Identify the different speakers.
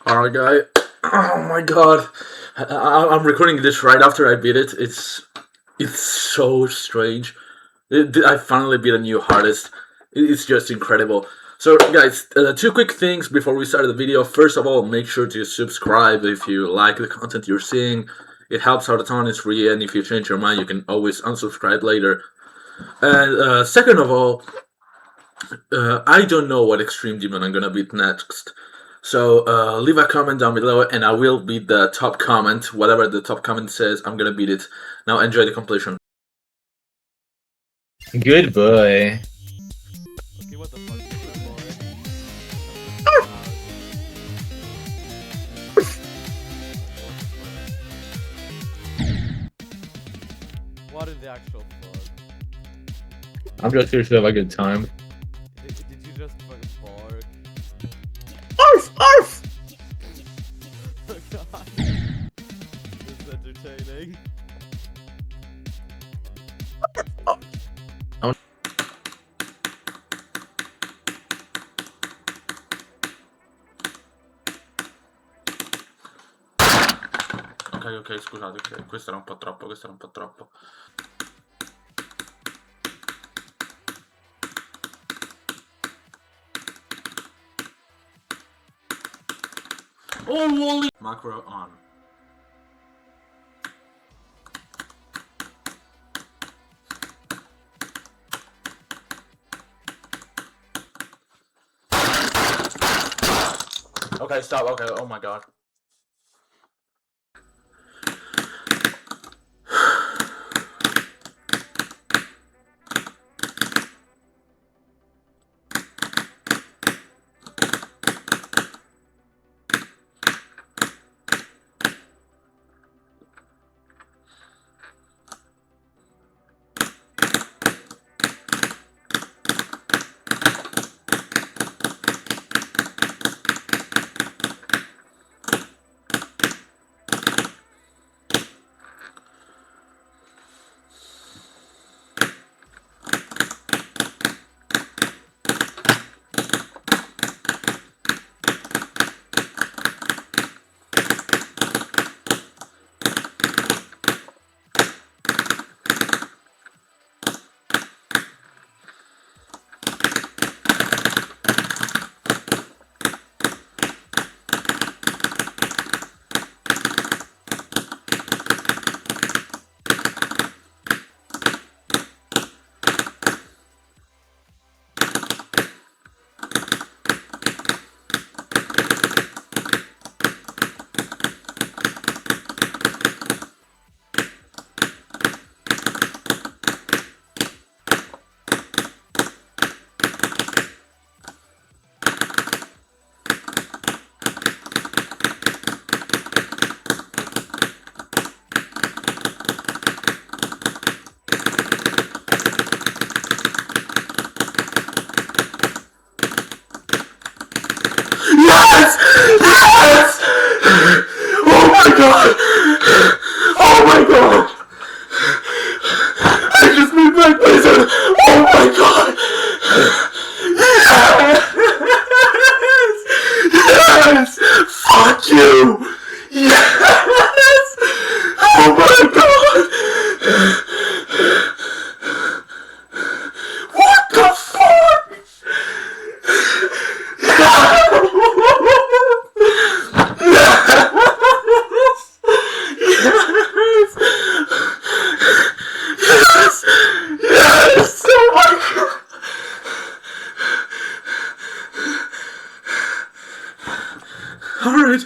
Speaker 1: Alright, guy. Oh my god. I'm recording this right after I beat it. It's so strange. I finally beat a new hardest. It's just incredible. So, guys, two quick things before we start the video. First of all, make sure to subscribe if you like the content you're seeing. It helps out a ton. It's free, and if you change your mind, you can always unsubscribe later. And second of all, I don't know what Extreme Demon I'm gonna beat next. So leave a comment down below and I will beat the top comment. Whatever the top comment says, I'm gonna beat it. Now enjoy the completion.
Speaker 2: Good boy.
Speaker 3: Okay, what the fuck is that boy? What in the actual fuck?
Speaker 2: I'm just here to have a good time.
Speaker 3: Did you just fucking bark?
Speaker 2: Arf! Arf!
Speaker 3: Oh god. This is entertaining.
Speaker 1: Ok, scusate, ok, questo era un po' troppo, Oh, holy! Macro on. Okay, stop, okay, oh my god. Yes! Yes! Oh my god! Oh my god! I just made my blizzard! Oh my god! Yes! Yes! Fuck you! Yes! Oh my god! What the fuck? Yes! Yes! Oh my god! Alright.